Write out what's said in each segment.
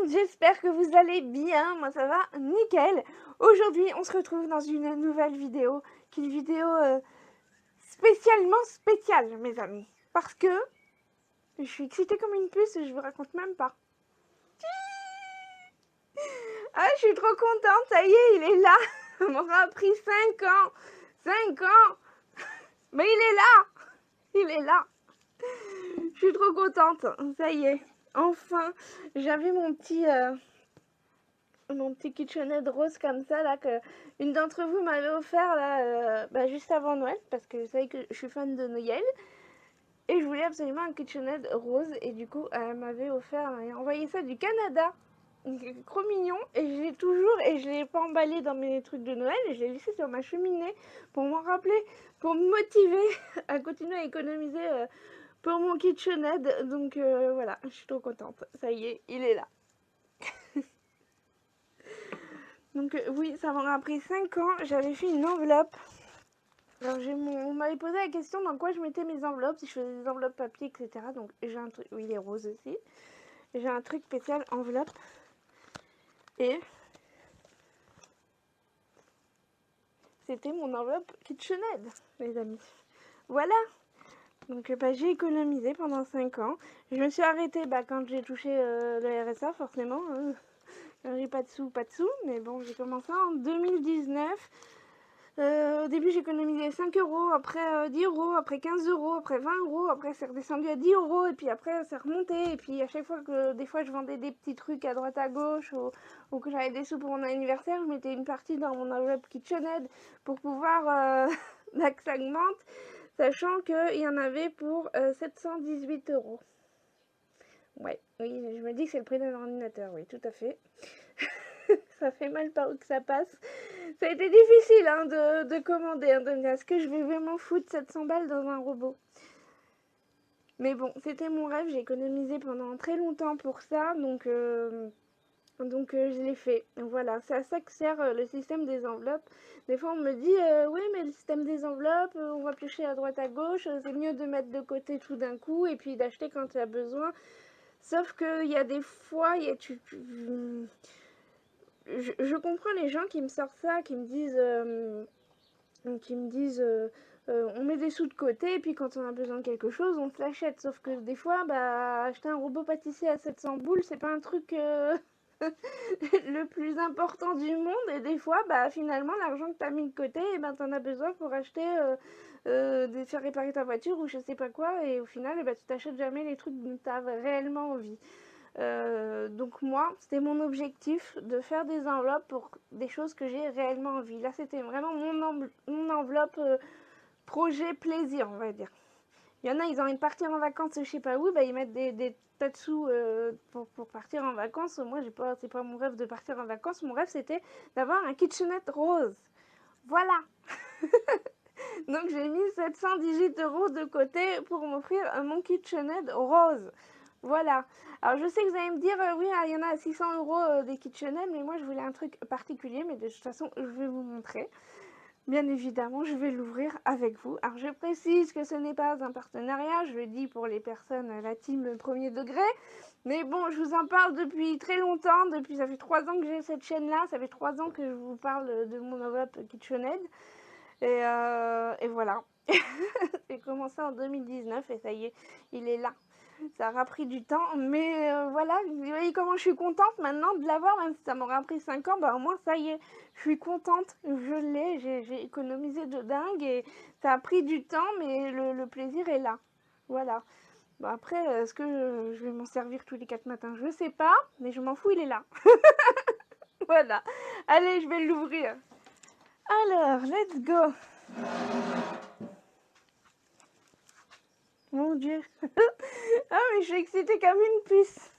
monde, j'espère que vous allez bien, moi ça va nickel. Aujourd'hui on se retrouve dans une nouvelle vidéo, qui est une vidéo spécialement spéciale mes amis. Parce que je suis excitée comme une puce et je vous raconte même pas. Ah je suis trop contente, ça y est il est là. Ça m'aura pris 5 ans. 5 ans. Mais il est là. Il est là. Je suis trop contente, ça y est. Enfin, j'avais mon petit KitchenAid rose comme ça là que une d'entre vous m'avait offert là juste avant Noël parce que vous savez que je suis fan de Noël et je voulais absolument un KitchenAid rose et du coup elle m'avait offert et envoyé ça du Canada. C'est trop mignon et je l'ai toujours et je l'ai pas emballé dans mes trucs de Noël et je l'ai laissé sur ma cheminée pour m'en rappeler, pour me motiver à continuer à économiser pour mon KitchenAid. Donc voilà, je suis trop contente. Ça y est, il est là. Donc oui, ça m'aura pris 5 ans. J'avais fait une enveloppe. Alors on m'avait posé la question dans quoi je mettais mes enveloppes, si je faisais des enveloppes papier, etc. Donc j'ai un truc, oui, il est rose aussi. J'ai un truc spécial enveloppe. Et c'était mon enveloppe KitchenAid, les amis. Voilà. Donc j'ai économisé pendant 5 ans. Je me suis arrêtée quand j'ai touché le RSA, forcément. Quand j'ai pas de sous, pas de sous. Mais bon, j'ai commencé en 2019. Au début, j'économisais 5 euros, après 10 euros, après 15 euros, après 20 euros, après c'est redescendu à 10 euros, et puis après c'est remonté. Et puis à chaque fois que des fois je vendais des petits trucs à droite à gauche, ou que j'avais des sous pour mon anniversaire, je mettais une partie dans mon enveloppe KitchenAid pour pouvoir que ça augmente, sachant qu'il y en avait pour 718 euros. Ouais, oui, je me dis que c'est le prix d'un ordinateur, oui, tout à fait. Ça fait mal par où que ça passe. Ça a été difficile de commander, de me dire est-ce que je vais vraiment foutre 700 balles dans un robot. Mais bon, c'était mon rêve, j'ai économisé pendant très longtemps pour ça, donc je l'ai fait. Voilà, c'est à ça que sert le système des enveloppes. Des fois on me dit oui mais le système des enveloppes, on va piocher à droite à gauche, c'est mieux de mettre de côté tout d'un coup et puis d'acheter quand tu as besoin. Sauf qu'il y a des fois, je comprends les gens qui me sortent ça, qui me disent on met des sous de côté et puis quand on a besoin de quelque chose on se l'achète. Sauf que des fois acheter un robot pâtissier à 700 boules c'est pas un truc le plus important du monde, et des fois finalement l'argent que tu as mis de côté et t'en as besoin pour acheter faire réparer ta voiture ou je sais pas quoi, et au final tu t'achètes jamais les trucs dont tu as réellement envie. Donc moi, c'était mon objectif de faire des enveloppes pour des choses que j'ai réellement envie. Là, c'était vraiment mon enveloppe projet plaisir, on va dire. Il y en a, ils ont envie de partir en vacances, je sais pas où, ils mettent des tas de sous pour partir en vacances. Moi, c'est pas mon rêve de partir en vacances. Mon rêve, c'était d'avoir un KitchenAid rose. Voilà. Donc, j'ai mis 718 euros de côté pour m'offrir mon KitchenAid rose. Voilà. Alors je sais que vous allez me dire, oui, il y en a à 600 euros des KitchenAid, mais moi je voulais un truc particulier, mais de toute façon je vais vous montrer. Bien évidemment, je vais l'ouvrir avec vous. Alors je précise que ce n'est pas un partenariat, je le dis pour les personnes, la team premier degré. Mais bon, je vous en parle depuis très longtemps, ça fait 3 ans que j'ai cette chaîne-là, ça fait 3 ans que je vous parle de mon enveloppe KitchenAid. Et voilà. J'ai commencé en 2019 et ça y est, il est là. Ça aura pris du temps, mais voilà, vous voyez comment je suis contente maintenant de l'avoir, même si ça m'aura pris 5 ans, au moins ça y est, je suis contente, je l'ai, j'ai économisé de dingue et ça a pris du temps, mais le plaisir est là. Voilà. Après, est-ce que je vais m'en servir tous les 4 matins? Je sais pas, mais je m'en fous, il est là. Voilà. Allez, je vais l'ouvrir. Alors, let's go. Mon Dieu. Ah, mais je suis excitée comme une puce.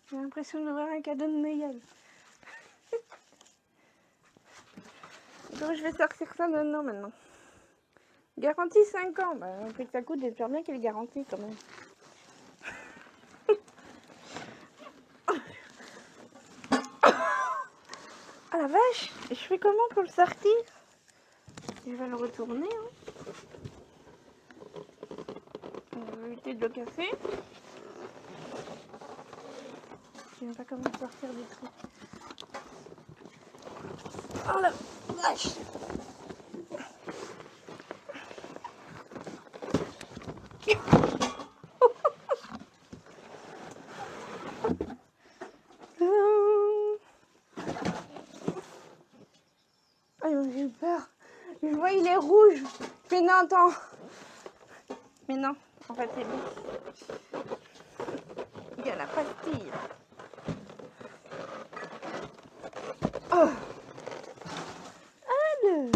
J'ai l'impression d'ouvrir un cadeau de Noël. Donc je vais sortir ça maintenant. Garantie 5 ans. Le prix que ça coûte, j'espère bien qu'il est garanti quand même. Ah la vache, je fais comment pour le sortir? Je vais le retourner. On va éviter de le casser. Je ne sais pas comment sortir des trucs. Oh la vache! Ah, j'ai eu peur. Je vois, il est rouge. Mais non, attends. Mais non, en fait, c'est bon. Il y a la pastille. Oh. Allez.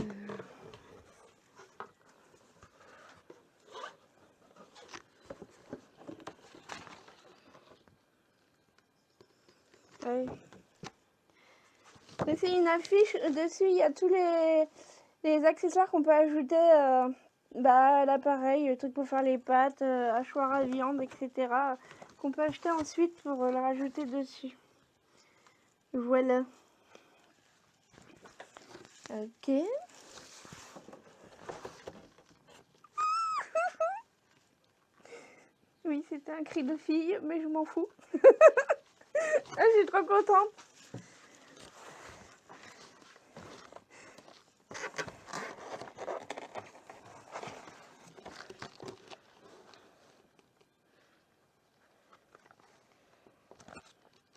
Ouais. C'est une affiche. Dessus, il y a tous les accessoires qu'on peut ajouter à l'appareil. Le truc pour faire les pâtes, hachoir à viande, etc. Qu'on peut acheter ensuite pour le rajouter dessus. Voilà. Ok. Oui, c'était un cri de fille, mais je m'en fous. Ah, je suis trop contente.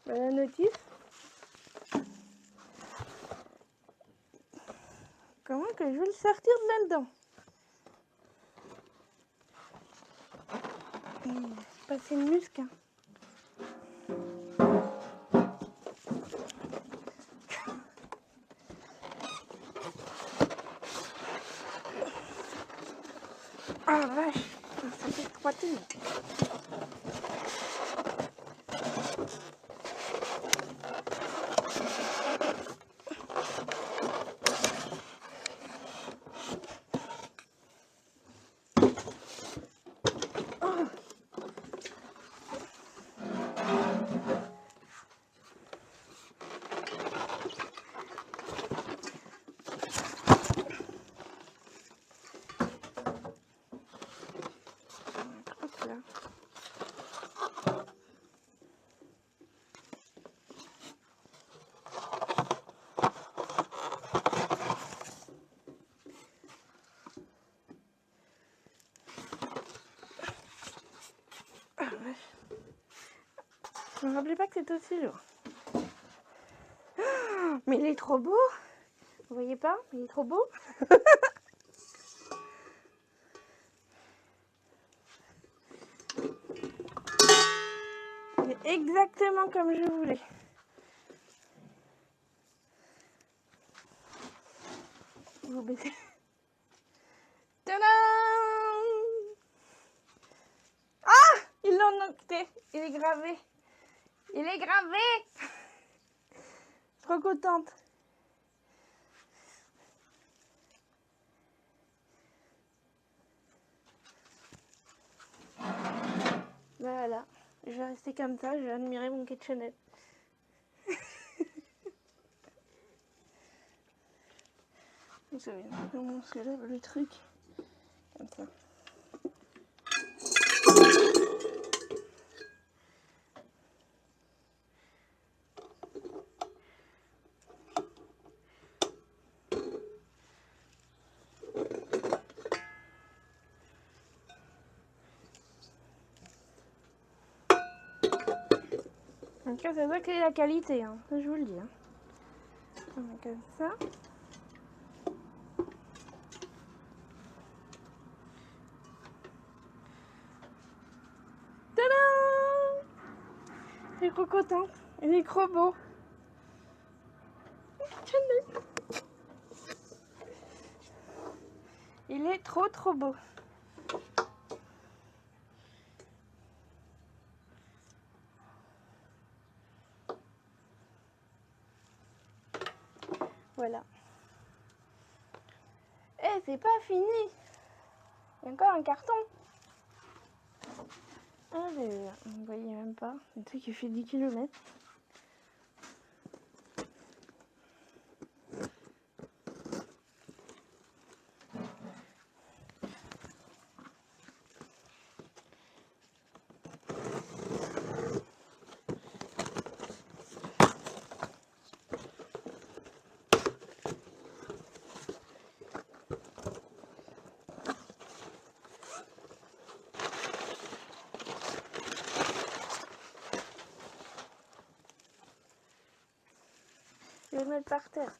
La notice. Comment que je vais le sortir de là-dedans? Passer le muscle. Ah vache, ça fait 3 tours. Je me rappelais pas que c'était aussi lourd. Mais il est trop beau. Vous voyez pas? Il est trop beau. Il est exactement comme je voulais. Vous baissez. Tadam! Ah! Ils l'ont noté. Il est gravé. Il est gravé. Trop contente. Voilà. Je vais rester comme ça. Je vais admirer mon kitchenette. Je me souviens comment on se lève le truc. Comme ça. En tout cas, c'est ça qui est la qualité, hein. Ça, je vous le dis. Hein. On met comme ça. Tadam! Je suis trop contente. Il est trop beau. Il est trop beau. Voilà. Eh, c'est pas fini. Il y a encore un carton. Allez, vous voyez même pas. Le truc, il fait 10 km. mettre par terre.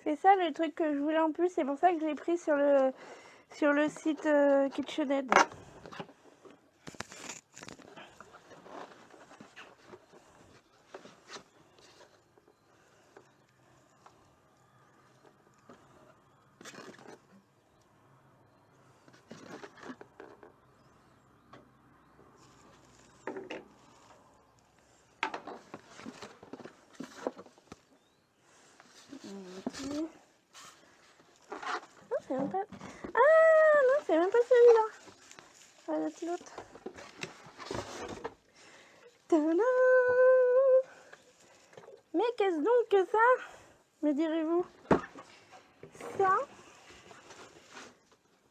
C'est ça le truc que je voulais en plus, c'est pour ça que je l'ai pris sur le site KitchenAid. Non, c'est même pas... Ah non, c'est même pas celui-là. Ça va être l'autre. Tadam! Mais qu'est-ce donc que ça? Me direz-vous? Ça,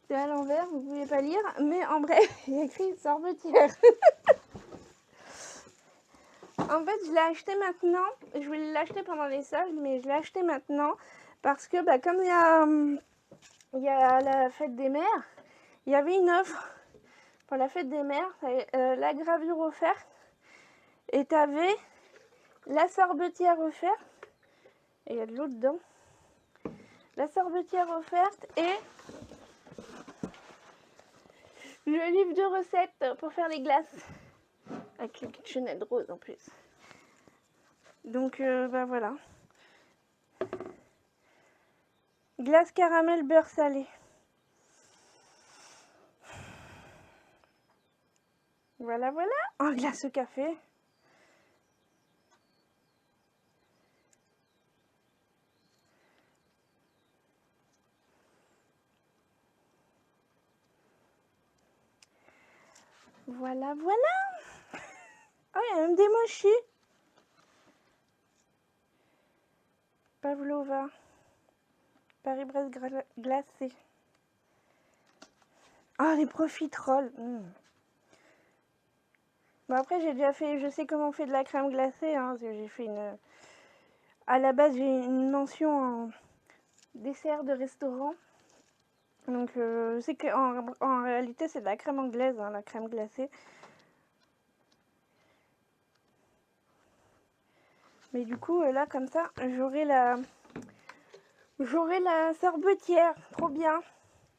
c'est à l'envers, vous pouvez pas lire, mais en bref, il y a écrit sorbetière. En fait, je l'ai acheté maintenant. Je voulais l'acheter pendant les soldes, mais je l'ai acheté maintenant parce que bah, comme il y a la fête des mères, il y avait une offre pour la fête des mères, la gravure offerte, et t'avais la sorbetière offerte, et il y a de l'eau dedans, la sorbetière offerte et le livre de recettes pour faire les glaces, avec le KitchenAid rose en plus. Donc bah voilà. Glace caramel beurre salé. Voilà, voilà. En glace au café. Voilà, voilà. Oh, il y a même des mochis. Pavlova. Paris-Brest glacé. Oh, les profiteroles. Bon, après, j'ai déjà fait... Je sais comment on fait de la crème glacée. Hein, j'ai fait une... À la base, j'ai une mention en dessert de restaurant. Donc, je sais qu'en réalité, c'est de la crème anglaise, hein, la crème glacée. Mais du coup, là, comme ça, j'aurai la sorbetière. Trop bien.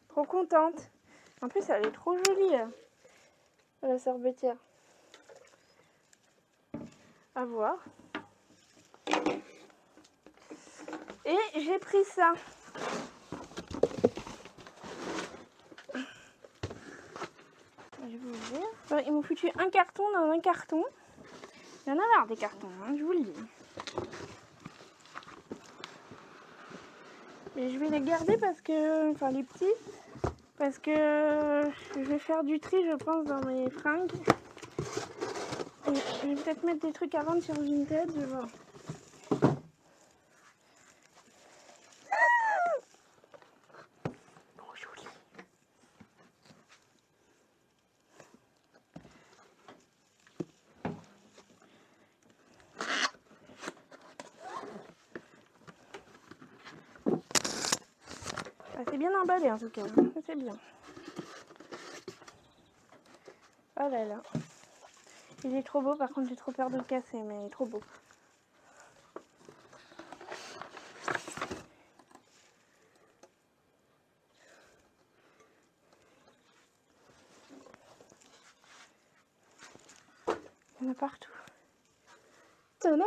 Trop contente. En plus, elle est trop jolie, la sorbetière. À voir. Et j'ai pris ça. Je vais vous le dire. Ils m'ont foutu un carton dans un carton. Il y en a marre des cartons, hein, je vous le dis. Mais je vais les garder parce que... Enfin, les petits. Parce que je vais faire du tri, je pense, dans mes fringues. Et je vais peut-être mettre des trucs à vendre sur Vinted, je vais voir. Trop joli. Ah, c'est bien emballé en tout cas, c'est bien. Oh là là. Il est trop beau, par contre j'ai trop peur de le casser, mais il est trop beau. Il y en a partout. Tadam!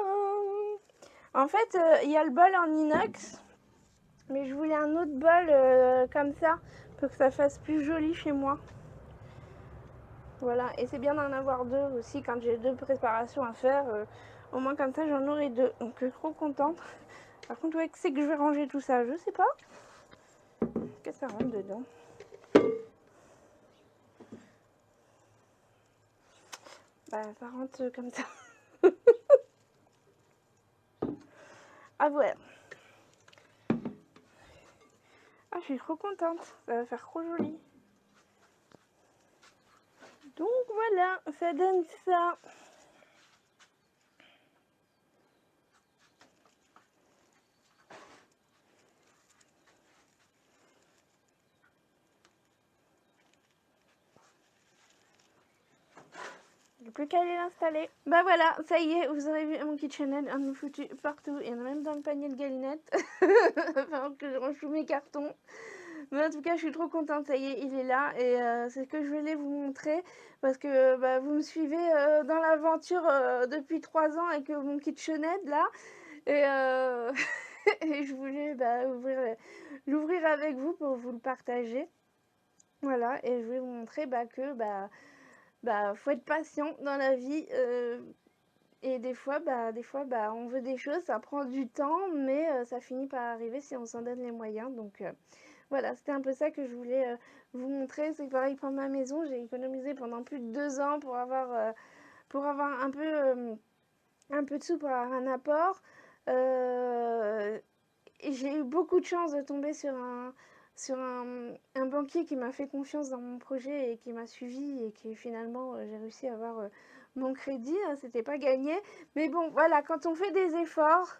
En fait, il y a le bol en inox, mais je voulais un autre bol comme ça, pour que ça fasse plus joli chez moi. Voilà, et c'est bien d'en avoir deux aussi quand j'ai deux préparations à faire. Au moins comme ça j'en aurai deux, donc je suis trop contente. Par contre, ouais, c'est que je vais ranger tout ça, je sais pas. Qu'est-ce que ça rentre dedans? Bah, ça rentre comme ça. Ah ouais. Ah, je suis trop contente. Ça va faire trop joli. Donc voilà, ça donne ça. J'ai plus qu'à aller l'installer. Bah voilà, ça y est, vous aurez vu mon KitchenAid, on est foutu partout. Il y en a même dans le panier de galinette. Enfin, que je range tous mes cartons. Mais en tout cas, je suis trop contente, ça y est, il est là. Et c'est ce que je voulais vous montrer. Parce que bah, vous me suivez dans l'aventure depuis 3 ans avec mon KitchenAid là. Et, et je voulais bah, l'ouvrir avec vous pour vous le partager. Voilà, et je vais vous montrer bah, que faut être patient dans la vie. Et des fois, on veut des choses, ça prend du temps, mais ça finit par arriver si on s'en donne les moyens. Donc voilà, c'était un peu ça que je voulais vous montrer. C'est pareil pour ma maison, j'ai économisé pendant plus de 2 ans pour avoir un peu de sous, pour avoir un apport. Et j'ai eu beaucoup de chance de tomber sur un banquier qui m'a fait confiance dans mon projet et qui m'a suivi et qui finalement j'ai réussi à avoir mon crédit. Hein, c'était pas gagné, mais bon voilà, quand on fait des efforts,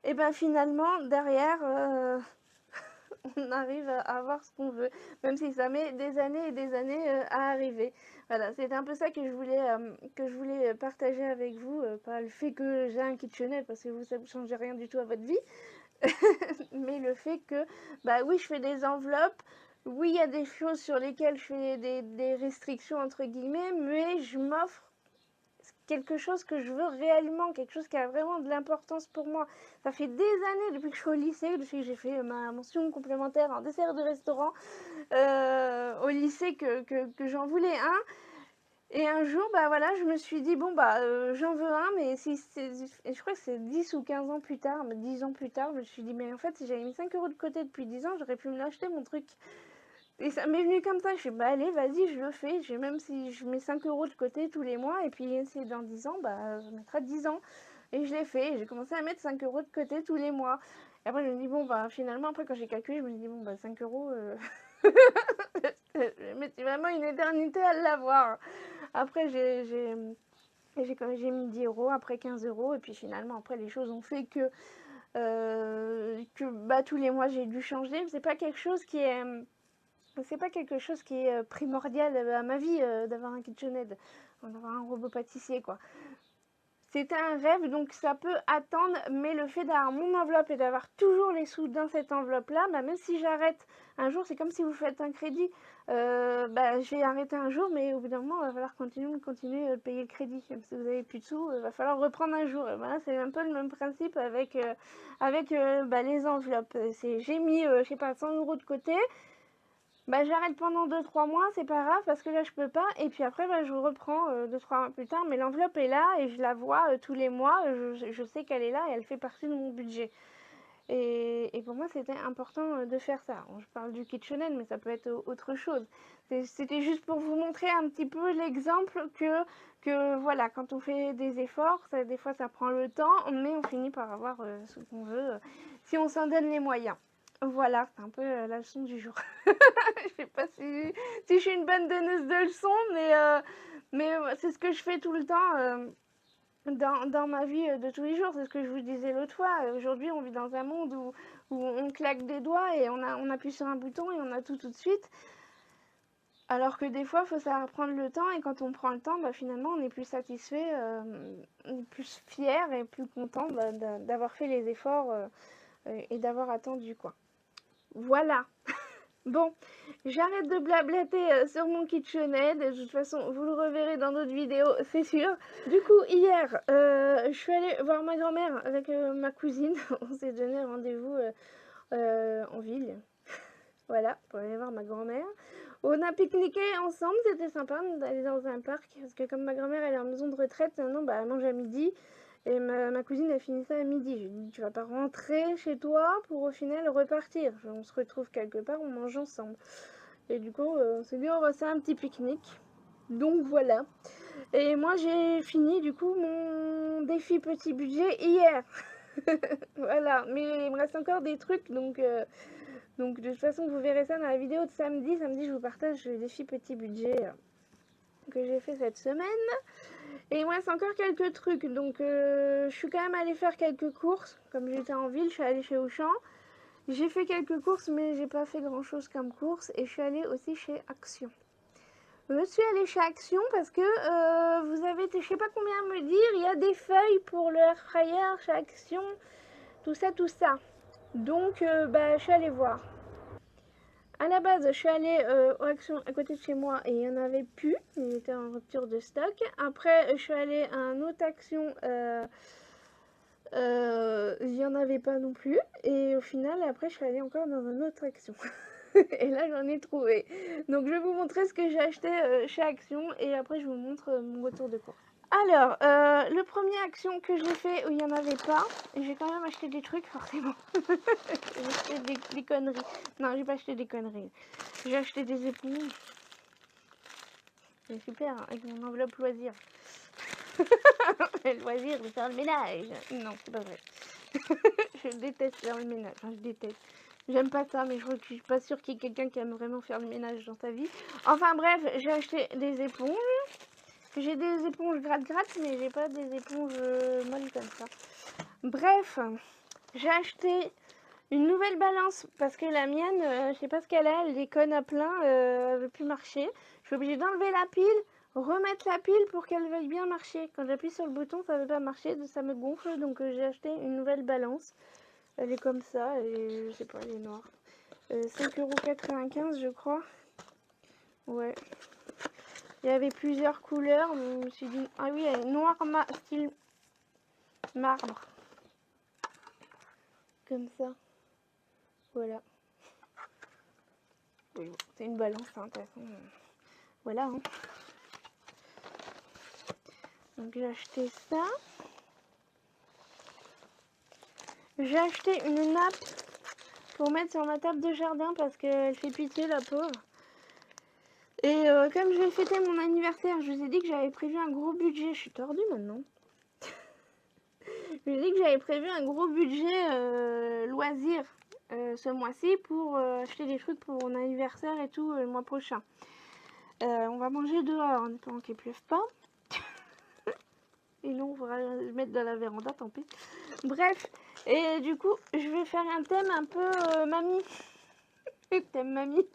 et ben finalement derrière on arrive à avoir ce qu'on veut, même si ça met des années et des années à arriver. Voilà, c'est un peu ça que je voulais partager avec vous, pas le fait que j'ai un KitchenAid parce que vous, ça ne change rien du tout à votre vie. Mais le fait que, bah oui, je fais des enveloppes, oui, il y a des choses sur lesquelles je fais des restrictions, entre guillemets, mais je m'offre quelque chose que je veux réellement, quelque chose qui a vraiment de l'importance pour moi. Ça fait des années, depuis que je suis au lycée, depuis que j'ai fait ma mention complémentaire en dessert de restaurant, au lycée, que j'en voulais un. Et un jour, bah voilà, je me suis dit, bon, bah, j'en veux un, mais je crois que c'est 10 ou 15 ans plus tard, mais 10 ans plus tard, je me suis dit, mais en fait, si j'avais mis 5 euros de côté depuis 10 ans, j'aurais pu me l'acheter, mon truc. Et ça m'est venu comme ça, je suis bah allez, vas-y, je le fais, même si je mets 5 euros de côté tous les mois, et puis c'est dans 10 ans, bah, je mettrai 10 ans. Et je l'ai fait, j'ai commencé à mettre 5 euros de côté tous les mois. Et après, je me dis, bon, bah, finalement, après, quand j'ai calculé, je me dis, bon, bah, 5 euros, je mettais vraiment une éternité à l'avoir. Après, j'ai mis 10 euros, après 15 euros, et puis finalement, après, les choses ont fait que bah, tous les mois, j'ai dû changer. C'est pas quelque chose qui est. C'est pas quelque chose qui est primordial à ma vie d'avoir un KitchenAid, d'avoir un robot pâtissier, quoi. C'était un rêve, donc ça peut attendre, mais le fait d'avoir mon enveloppe et d'avoir toujours les sous dans cette enveloppe-là, bah, même si j'arrête un jour, c'est comme si vous faites un crédit. Bah, je vais arrêter un jour, mais au bout d'un moment, il va falloir continuer de payer le crédit. Même si vous n'avez plus de sous, il va falloir reprendre un jour. Et voilà, c'est un peu le même principe avec bah, les enveloppes. J'ai mis, je sais pas, 100 euros de côté. Bah, j'arrête pendant 2-3 mois, c'est pas grave parce que là je peux pas. Et puis après, bah, je reprends 2-3 mois plus tard. Mais l'enveloppe est là et je la vois tous les mois. Je sais qu'elle est là et elle fait partie de mon budget. Et pour moi, c'était important de faire ça. Je parle du KitchenAid, mais ça peut être autre chose. C'était juste pour vous montrer un petit peu l'exemple que voilà, quand on fait des efforts, des fois ça prend le temps, mais on finit par avoir ce qu'on veut si on s'en donne les moyens. Voilà, c'est un peu la leçon du jour. Je sais pas si je suis une bonne donneuse de leçons, mais c'est ce que je fais tout le temps dans ma vie de tous les jours. C'est ce que je vous disais l'autre fois. Aujourd'hui, on vit dans un monde où on claque des doigts et on appuie sur un bouton et on a tout de suite. Alors que des fois, il faut savoir prendre le temps, et quand on prend le temps, bah, finalement, on est plus satisfait, on est plus fier et plus content d'avoir fait les efforts et d'avoir attendu, quoi. Voilà. Bon, j'arrête de blablater sur mon KitchenAid. De toute façon, vous le reverrez dans d'autres vidéos, c'est sûr. Du coup, hier, je suis allée voir ma grand-mère avec ma cousine. On s'est donné rendez-vous en ville. Voilà, pour aller voir ma grand-mère. On a pique-niqué ensemble, c'était sympa d'aller dans un parc. Parce que comme ma grand-mère, elle est en maison de retraite, maintenant, bah, elle mange à midi. Et ma cousine a fini ça à midi. Je lui ai dit, tu vas pas rentrer chez toi pour au final repartir. On se retrouve quelque part, on mange ensemble. Et du coup, on s'est dit, on va faire un petit pique-nique. Donc voilà. Et moi, j'ai fini du coup mon défi petit budget hier. Voilà. Mais il me reste encore des trucs. Donc de toute façon, vous verrez ça dans la vidéo de samedi. Samedi, je vous partage le défi petit budget. que j'ai fait cette semaine. Et il me reste encore quelques trucs. Donc je suis quand même allée faire quelques courses. Comme j'étais en ville, je suis allée chez Auchan. J'ai fait quelques courses, mais j'ai pas fait grand chose comme course. Et je suis allée aussi chez Action. Je suis allée chez Action parce que vous avez été, je sais pas combien à me dire, il y a des feuilles pour le air fryer chez Action, tout ça, tout ça. Donc, je suis allée voir. À la base, je suis allée aux Action à côté de chez moi et il n'y en avait plus, il était en rupture de stock. Après, je suis allée à un autre Action, il n'y en avait pas non plus. Et au final, après, je suis allée encore dans un autre Action. Et là, j'en ai trouvé. Donc, je vais vous montrer ce que j'ai acheté chez Action et après, je vous montre mon retour de course. Alors, le premier Action que j'ai fait où il n'y en avait pas, j'ai quand même acheté des trucs, forcément. J'ai acheté des conneries. Non, j'ai pas acheté des conneries. J'ai acheté des éponges. C'est super, hein, avec mon enveloppe loisir. Le loisir de faire le ménage. Non, c'est pas vrai. Je déteste faire le ménage. Enfin, je déteste. J'aime pas ça, mais je suis pas sûre qu'il y ait quelqu'un qui aime vraiment faire le ménage dans sa vie. Enfin bref, j'ai acheté des éponges. J'ai des éponges gratte-gratte, mais j'ai pas des éponges molles comme ça. Bref, j'ai acheté une nouvelle balance parce que la mienne, je sais pas ce qu'elle a, elle déconne à plein, elle veut plus marcher. Je suis obligée d'enlever la pile, remettre la pile pour qu'elle veuille bien marcher. Quand j'appuie sur le bouton, ça veut pas marcher, ça me gonfle, donc j'ai acheté une nouvelle balance. Elle est comme ça, et je sais pas, elle est noire. 5,95 € je crois. Ouais. Il y avait plusieurs couleurs, mais je me suis dit... Ah oui, elle est noire style marbre. Comme ça. Voilà. Oui, c'est une balance, hein, de toute façon. Voilà. Hein. Donc j'ai acheté ça. J'ai acheté une nappe pour mettre sur ma table de jardin parce qu'elle fait pitié, la pauvre. Et comme je vais fêter mon anniversaire, je vous ai dit que j'avais prévu un gros budget. Je suis tordue maintenant. Je vous ai dit que j'avais prévu un gros budget loisir ce mois-ci pour acheter des trucs pour mon anniversaire et tout le mois prochain. On va manger dehors en attendant qu'il pleuve pas. Et non, on va le mettre dans la véranda, tant pis. Bref, et du coup, je vais faire un thème un peu mamie. Thème mamie.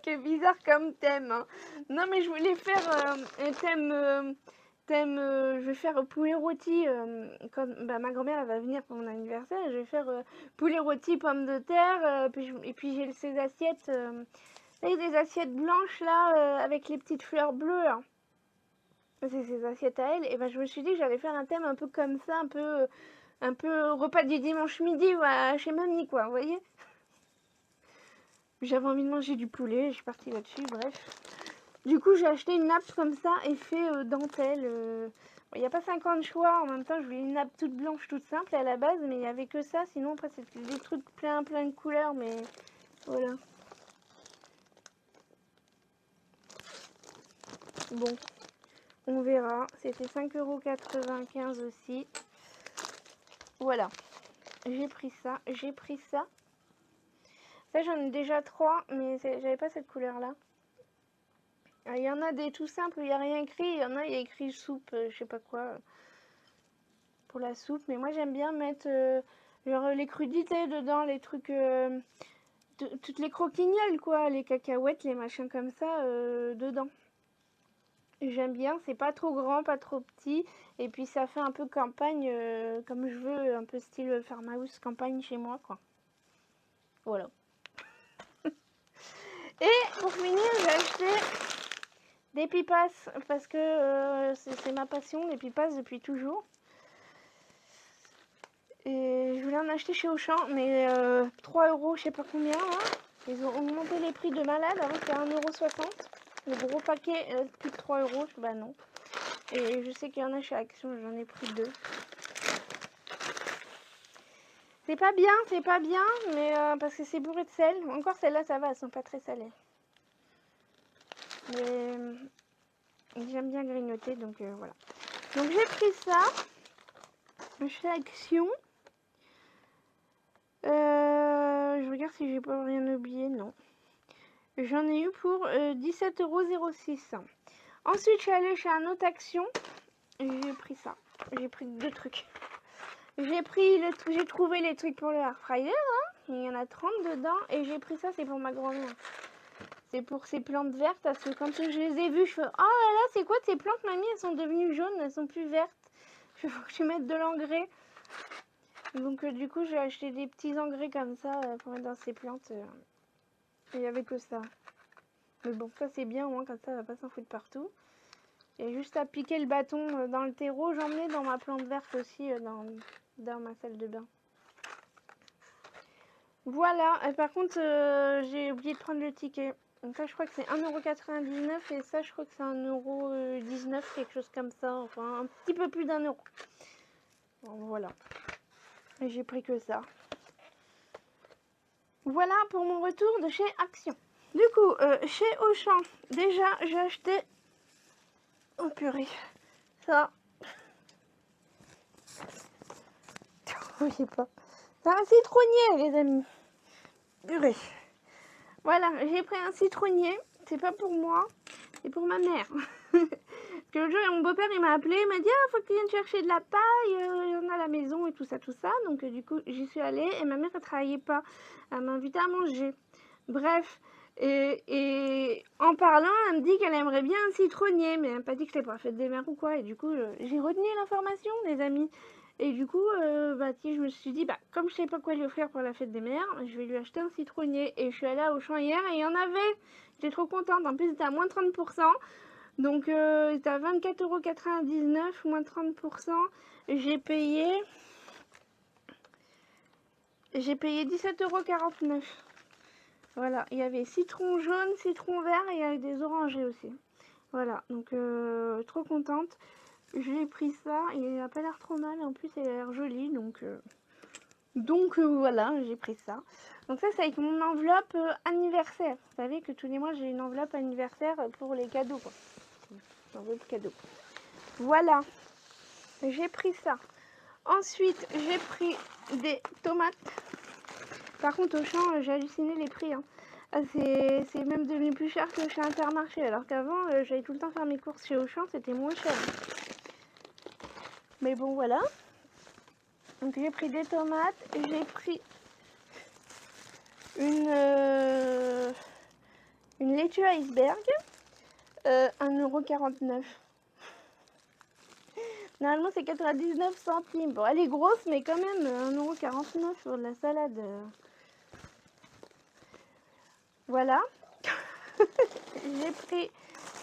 Quel bizarre comme thème. Hein. Non, mais je voulais faire un thème... je vais faire poulet rôti, comme ma grand-mère elle va venir pour mon anniversaire, je vais faire poulet rôti, pommes de terre, et puis j'ai ces assiettes, des assiettes blanches là, avec les petites fleurs bleues, hein. C'est ces assiettes à elle, et ben je me suis dit que j'allais faire un thème un peu comme ça, un peu repas du dimanche midi chez mamie quoi, vous voyez. J'avais envie de manger du poulet, je suis partie là-dessus, bref. Du coup, j'ai acheté une nappe comme ça, effet dentelle. Il n'y a pas 50 choix. En même temps, je voulais une nappe toute blanche, toute simple à la base, mais il n'y avait que ça. Sinon, après, c'était des trucs plein de couleurs, mais voilà. Bon, on verra. C'était 5,95 € aussi. Voilà. J'ai pris ça. Ça, j'en ai déjà 3, mais j'avais pas cette couleur-là. Il y en a des tout simples, il n'y a rien écrit. Il y en a, il y a écrit soupe, je sais pas quoi, pour la soupe. Mais moi, j'aime bien mettre genre les crudités dedans, les trucs, toutes les croquignoles, quoi, les cacahuètes, les machins comme ça, dedans. J'aime bien, c'est pas trop grand, pas trop petit. Et puis, ça fait un peu campagne, comme je veux, un peu style farmhouse campagne chez moi, quoi. Voilà. Et pour finir, j'ai acheté des pipas parce que c'est ma passion, les pipas depuis toujours. Et je voulais en acheter chez Auchan, mais 3 €, je sais pas combien. Hein. Ils ont augmenté les prix de malade. Avant c'était 1,60 €. Le gros paquet, plus de 3 €. Bah non. Et je sais qu'il y en a chez Action, j'en ai pris 2. C'est pas bien, mais parce que c'est bourré de sel. Encore celles-là, ça va, elles sont pas très salées. Mais j'aime bien grignoter, donc voilà. Donc j'ai pris ça chez Action. Je regarde si j'ai pas rien oublié, non. J'en ai eu pour 17,06 €. Ensuite, je suis allée chez un autre Action. J'ai pris ça. J'ai pris 2 trucs. J'ai trouvé les trucs pour le air fryer. Hein. Il y en a 30 dedans. Et j'ai pris ça, c'est pour ma grand-mère. C'est pour ces plantes vertes. Parce que quand je les ai vues, je fais oh là là, c'est quoi ces plantes, mamie? Elles sont devenues jaunes, elles sont plus vertes. Il faut que je mette de l'engrais. Donc du coup, j'ai acheté des petits engrais comme ça pour mettre dans ces plantes. Et il n'y avait que ça. Mais bon, ça c'est bien, au moins comme ça, elle va pas s'en foutre partout. Et juste à piquer le bâton dans le terreau, j'en mets dans ma plante verte aussi, dans ma salle de bain. Voilà, et par contre, j'ai oublié de prendre le ticket. Donc ça, je crois que c'est 1,99 € et ça, je crois que c'est 1,19 €, quelque chose comme ça. Enfin, un petit peu plus d'1 €. Bon, voilà. Et j'ai pris que ça. Voilà pour mon retour de chez Action. Du coup, chez Auchan, déjà, j'ai acheté... Oh purée, ça... Vous voyez pas. C'est un citronnier, les amis. Purée. Voilà, j'ai pris un citronnier. C'est pas pour moi, c'est pour ma mère. Parce que l'autre jour, mon beau-père, il m'a appelé, il m'a dit ah, faut que tu viennes chercher de la paille, il y en a à la maison et tout ça, tout ça. Donc du coup, j'y suis allée et ma mère, elle travaillait pas. Elle m'a invité à manger. Bref, et en parlant, elle me dit qu'elle aimerait bien un citronnier, mais elle m'a pas dit que c'était pour la fête des mères ou quoi. Et du coup, j'ai retenu l'information, les amis. Et du coup, je me suis dit, comme je sais pas quoi lui offrir pour la fête des mères, je vais lui acheter un citronnier. Et je suis allée à Auchan hier et il y en avait. J'étais trop contente. En plus, c'était à moins 30%. Donc, c'était à 24,99 €, moins 30%. J'ai payé 17,49 €. Voilà, il y avait citron jaune, citron vert et il y avait des orangés aussi. Voilà, donc trop contente. J'ai pris ça, il a pas l'air trop mal, en plus il a l'air joli, donc voilà, j'ai pris ça. Donc ça c'est avec mon enveloppe anniversaire. Vous savez que tous les mois j'ai une enveloppe anniversaire pour les cadeaux, quoi. Enveloppe cadeau. Voilà, j'ai pris ça. Ensuite, j'ai pris des tomates. Par contre, au champ, j'ai halluciné les prix. Hein. C'est même devenu plus cher que chez Intermarché. Alors qu'avant, j'allais tout le temps faire mes courses chez Auchan, c'était moins cher. Mais bon, voilà. Donc j'ai pris des tomates. J'ai pris une laitue iceberg. 1,49 €. Normalement, c'est 99 centimes. Bon, elle est grosse, mais quand même, 1,49 € sur de la salade. Voilà. J'ai pris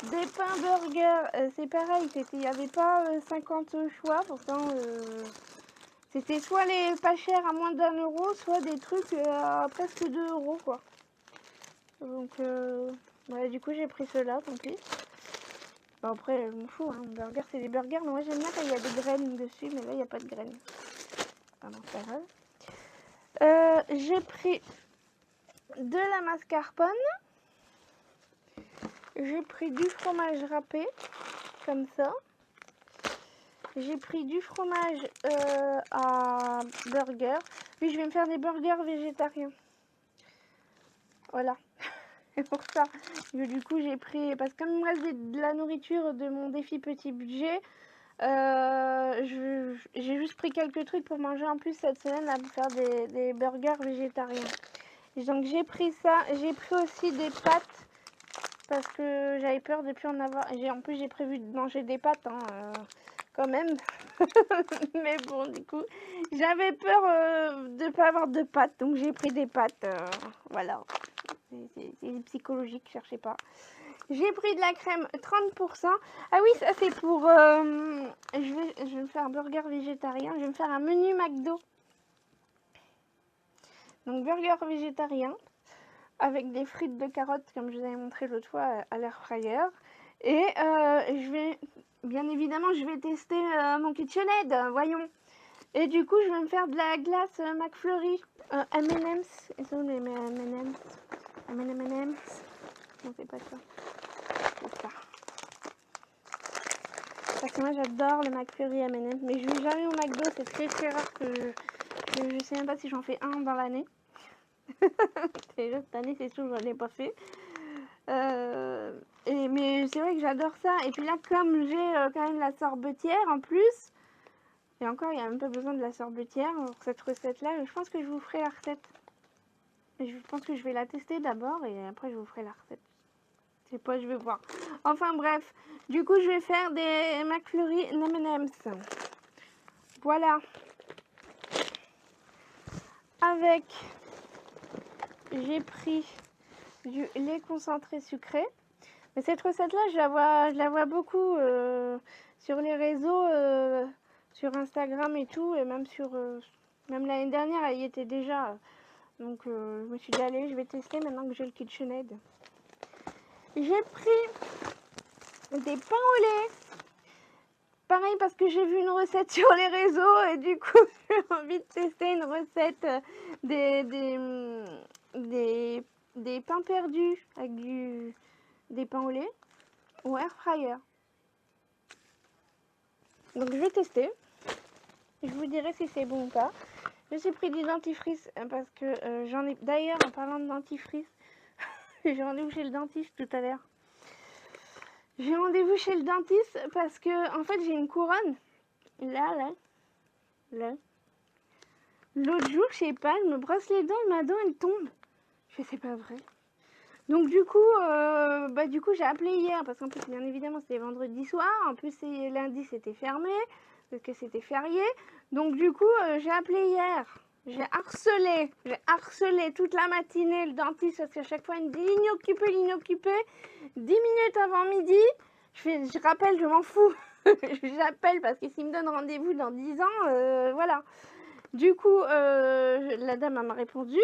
des pains burgers. C'est pareil, il n'y avait pas 50 choix. Pourtant, c'était soit les pas chers à moins d'1 €, soit des trucs à presque 2 € quoi. Donc, ouais, du coup, j'ai pris ceux-là, tant pis. Bon, après, je m'en fous, hein. Burger, c'est des burgers. Mais moi, j'aime bien quand il y a des graines dessus, mais là, il n'y a pas de graines. Ah non, c'est pas grave. J'ai pris de la mascarpone. J'ai pris du fromage râpé, comme ça. J'ai pris du fromage à burger. Puis je vais me faire des burgers végétariens. Voilà. C'est pour ça. Du coup, j'ai pris... Parce que comme il me reste de la nourriture de mon défi petit budget, j'ai juste pris quelques trucs pour manger en plus cette semaine à faire des burgers végétariens. Et donc j'ai pris ça. J'ai pris aussi des pâtes. Parce que j'avais peur de plus en avoir. En plus, j'ai prévu de manger des pâtes, hein, quand même. Mais bon, du coup, j'avais peur de ne pas avoir de pâtes. Donc, j'ai pris des pâtes. Voilà. C'est psychologique, cherchez pas. J'ai pris de la crème 30%. Ah oui, ça c'est pour... je vais me faire un burger végétarien. Je vais me faire un menu McDo. Donc, burger végétarien. Avec des frites de carottes comme je vous avais montré l'autre fois à l'air fryer. Et je vais, bien évidemment, je vais tester mon KitchenAid, voyons. Et du coup, je vais me faire de la glace McFlurry, M&M's. Ils sont les M&M's. M&M's. Non, c'est pas ça. C'est ça. Parce que moi, j'adore le McFlurry M&M's. Mais je vais jamais au McDo, c'est très très rare que je sais même pas si j'en fais un dans l'année. Déjà cette année c'est sûr j'en ai pas fait. Mais c'est vrai que j'adore ça. Et puis là, comme j'ai quand même la sorbetière en plus, et encore, il n'y a même pas besoin de la sorbetière pour cette recette-là. Je pense que je vous ferai la recette. Je pense que je vais la tester d'abord et après je vous ferai la recette. Je sais pas, je vais voir. Enfin bref, du coup je vais faire des McFlurry M&M's. Voilà. Avec, j'ai pris du lait concentré sucré. Mais cette recette-là, je la vois beaucoup sur les réseaux, sur Instagram et tout, et même même l'année dernière, elle y était déjà. Donc je me suis dit, allez, je vais tester maintenant que j'ai le KitchenAid. J'ai pris des pains au lait. Pareil parce que j'ai vu une recette sur les réseaux et du coup j'ai envie de tester une recette des pains perdus avec des pains au lait ou air fryer. Donc je vais tester. Je vous dirai si c'est bon ou pas. Je suis pris du dentifrice parce que j'en ai... D'ailleurs, en parlant de dentifrice, j'ai rendez-vous chez le dentiste tout à l'heure. J'ai rendez-vous chez le dentiste parce que, en fait, j'ai une couronne. Là. L'autre jour, je sais pas, je me brosse les dents et ma dent, elle tombe. Je fais, c'est pas vrai. Donc du coup, j'ai appelé hier parce qu'en plus, bien évidemment, c'était vendredi soir. En plus, lundi, c'était fermé parce que c'était férié. Donc du coup, j'ai appelé hier. J'ai harcelé toute la matinée le dentiste parce qu'à chaque fois, il me dit l'inoccupé. 10 minutes avant midi, je rappelle, je m'en fous. J'appelle parce que s'il me donne rendez-vous dans 10 ans, voilà. Du coup, la dame m'a répondu.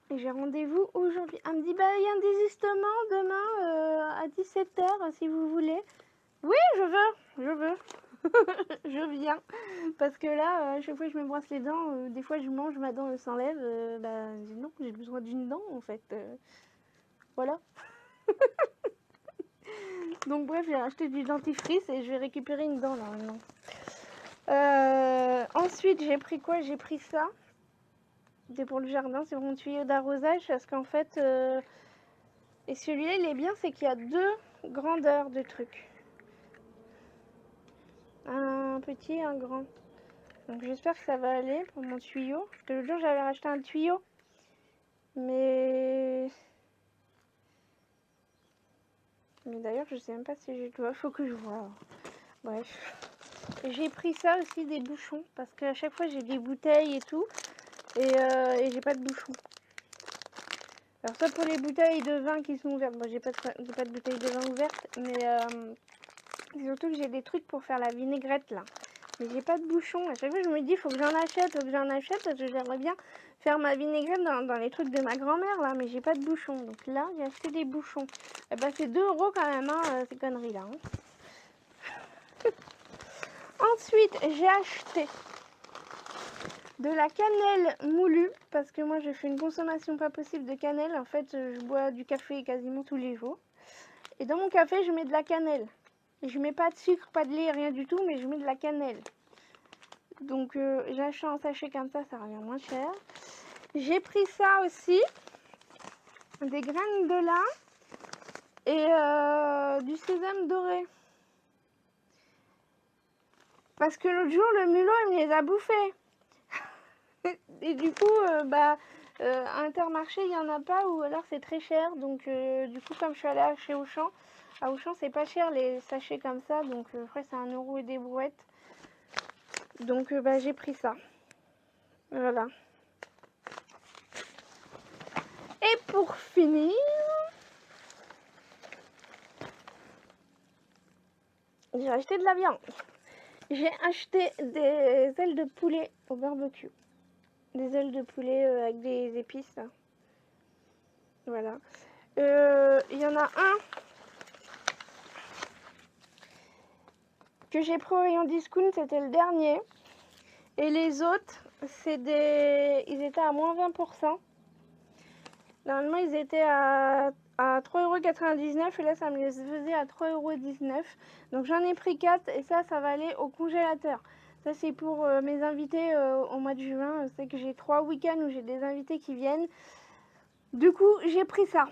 Et j'ai rendez-vous aujourd'hui. Elle me dit, bah, il y a un désistement demain à 17h si vous voulez. Oui, je veux. Je viens. Parce que là, chaque fois que je me brosse les dents, des fois je mange, ma dent s'enlève. Bah, non, j'ai besoin d'une dent en fait. Voilà. Donc bref, j'ai acheté du dentifrice et je vais récupérer une dent là maintenant. Ensuite, j'ai pris quoi? J'ai pris ça. C'était pour le jardin, c'est pour mon tuyau d'arrosage parce qu'en fait, et celui-là il est bien, c'est qu'il y a deux grandeurs de trucs. Un petit et un grand. Donc j'espère que ça va aller pour mon tuyau. Parce que l'autre jour j'avais racheté un tuyau. Mais d'ailleurs je sais même pas si j'ai tout. Faut que je vois. Bref. J'ai pris ça aussi, des bouchons. Parce qu'à chaque fois j'ai des bouteilles et tout. Et j'ai pas de bouchons. Alors ça pour les bouteilles de vin qui sont ouvertes. Moi j'ai pas de bouteille de vin ouverte. Mais surtout que j'ai des trucs pour faire la vinaigrette là. Mais j'ai pas de bouchon. À chaque fois je me dis faut que j'en achète, parce que j'aimerais bien faire ma vinaigrette dans les trucs de ma grand-mère là. Mais j'ai pas de bouchon. Donc là j'ai acheté des bouchons. Et bah c'est 2 € quand même ces conneries là. Ensuite j'ai acheté de la cannelle moulue. Parce que moi je fais une consommation pas possible de cannelle. En fait je bois du café quasiment tous les jours. Et dans mon café je mets de la cannelle. Et je mets pas de sucre, pas de lait, rien du tout, mais je mets de la cannelle. Donc j'ai acheté en sachet comme ça revient moins cher. J'ai pris ça aussi, des graines de lin et du sésame doré. Parce que l'autre jour, le mulot, il me les a bouffés. Et du coup, à Intermarché, il n'y en a pas, ou alors c'est très cher. Donc du coup, comme je suis allée chez Auchan, à Auchan, c'est pas cher les sachets comme ça. Donc après, c'est 1 € et des brouettes. Donc j'ai pris ça. Voilà. Et pour finir, j'ai acheté de la viande. J'ai acheté des ailes de poulet au barbecue. Des ailes de poulet avec des épices. Là. Voilà. Il y en a un que j'ai pris au rayon discount, c'était le dernier. Et les autres, ils étaient à moins 20%. Normalement, ils étaient à 3,99 € et là, ça me les faisait à 3,19 €. Donc, j'en ai pris 4 et ça va aller au congélateur. Ça, c'est pour mes invités au mois de juin. C'est que j'ai 3 week-ends où j'ai des invités qui viennent. Du coup, j'ai pris ça.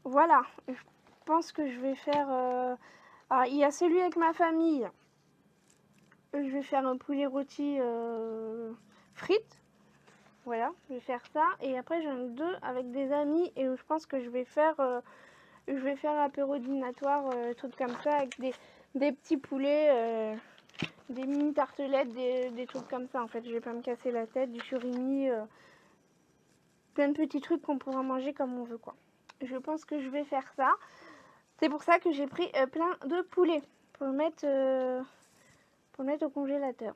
voilà, je pense que je vais faire... Alors, il y a celui avec ma famille. Je vais faire un poulet rôti frites. Voilà, je vais faire ça. Et après, j'en ai deux avec des amis. Et je pense que je vais faire apéro dînatoire, trucs comme ça, avec des petits poulets, des mini tartelettes, des trucs comme ça. En fait, je vais pas me casser la tête, du surimi, plein de petits trucs qu'on pourra manger comme on veut, quoi. Je pense que je vais faire ça. C'est pour ça que j'ai pris plein de poulets pour le mettre au congélateur.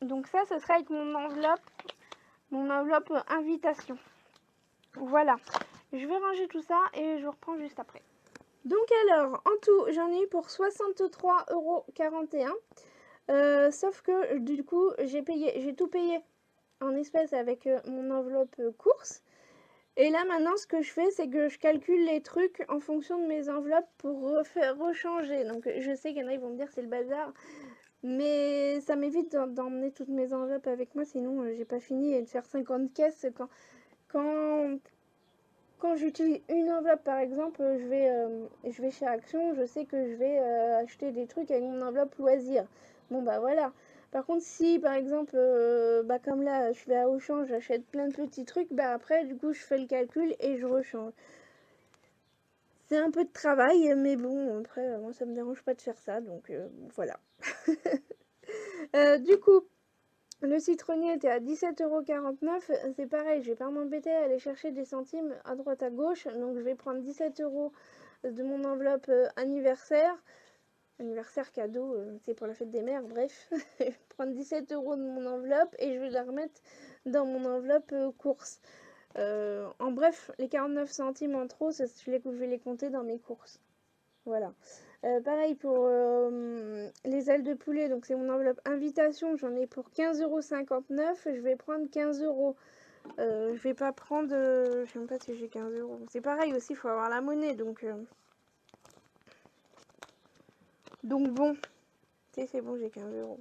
Donc ça, ce sera avec mon enveloppe invitation. Voilà. Je vais ranger tout ça et je reprends juste après. Donc alors, en tout, j'en ai eu pour 63,41 €. Sauf que du coup, j'ai tout payé en espèces avec mon enveloppe course. Et là maintenant, ce que je fais, c'est que je calcule les trucs en fonction de mes enveloppes pour rechanger. Donc je sais qu'il y en a, ils vont me dire c'est le bazar. Mais ça m'évite d'emmener toutes mes enveloppes avec moi, sinon j'ai pas fini et de faire 50 caisses. Quand j'utilise une enveloppe, par exemple, je vais chez Action, je sais que je vais acheter des trucs avec mon enveloppe loisir. Bon bah voilà. Par contre, si par exemple, comme là, je vais à Auchan, j'achète plein de petits trucs, bah après, du coup, je fais le calcul et je rechange. C'est un peu de travail, mais bon, après, moi, ça me dérange pas de faire ça, donc voilà. Du coup, le citronnier était à 17,49 €. C'est pareil, je vais pas m'embêter à aller chercher des centimes à droite à gauche. Donc je vais prendre 17 € de mon enveloppe anniversaire. Anniversaire cadeau, c'est pour la fête des mères, bref. Je vais prendre 17 € de mon enveloppe et je vais la remettre dans mon enveloppe course. En bref, les 49 centimes en trop, je vais les compter dans mes courses. Voilà. Pareil pour les ailes de poulet, donc c'est mon enveloppe invitation, j'en ai pour 15,59 €. Je vais prendre 15 €. Je vais pas prendre, je sais même pas si j'ai 15 €. C'est pareil aussi, il faut avoir la monnaie, donc bon, c'est bon, j'ai 15 €.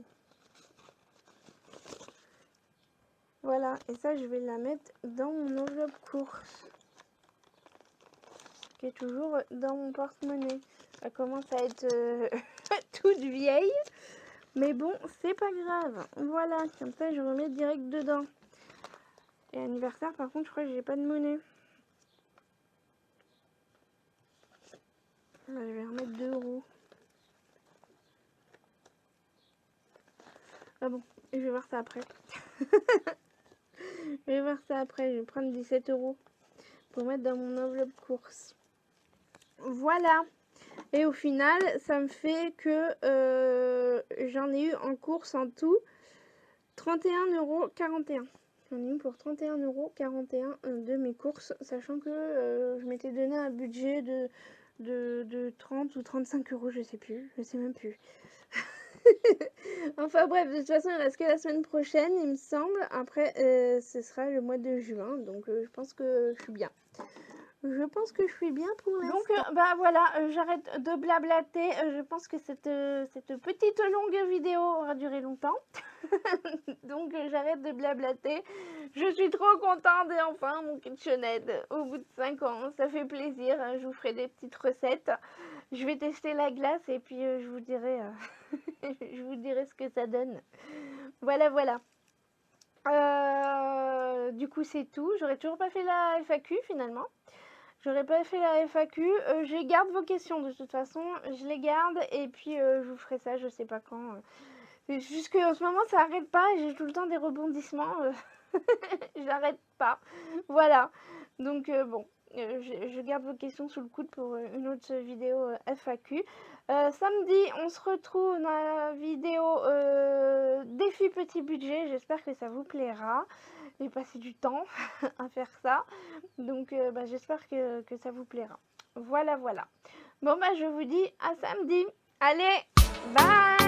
Voilà, et ça je vais la mettre dans mon enveloppe course, qui est toujours dans mon porte-monnaie. Elle commence à être toute vieille. Mais bon, c'est pas grave. Voilà, comme ça, je remets direct dedans. Et anniversaire, par contre, je crois que j'ai pas de monnaie. Je vais remettre 2 €. Ah bon, je vais voir ça après. Je vais voir ça après. Je vais prendre 17 € pour mettre dans mon enveloppe course. Voilà. Et au final, ça me fait que j'en ai eu en course en tout 31,41 €. J'en ai eu pour 31,41 € de mes courses, sachant que je m'étais donné un budget de 30 ou 35 €, je sais plus, je sais même plus. Enfin bref, de toute façon, il reste que la semaine prochaine, il me semble. Après, ce sera le mois de juin, donc je pense que je suis bien. Je pense que je suis bien pour l'instant. Donc, bah voilà, j'arrête de blablater. Je pense que cette petite longue vidéo aura duré longtemps. Donc, j'arrête de blablater. Je suis trop contente et enfin mon kitchenette au bout de 5 ans. Ça fait plaisir. Je vous ferai des petites recettes. Je vais tester la glace et puis je vous dirai, je vous dirai ce que ça donne. Voilà, voilà. Du coup, c'est tout. J'aurais toujours pas fait la FAQ finalement. J'aurais pas fait la FAQ. Je garde vos questions de toute façon. Je les garde et puis je vous ferai ça, je sais pas quand. C'est juste qu'en ce moment, ça arrête pas et j'ai tout le temps des rebondissements. J'arrête pas. Voilà. Donc bon, je garde vos questions sous le coude pour une autre vidéo FAQ. Samedi, on se retrouve dans la vidéo défi petit budget. J'espère que ça vous plaira. J'ai passé du temps à faire ça. Donc j'espère que ça vous plaira. Voilà, voilà. Bon, je vous dis à samedi. Allez, bye!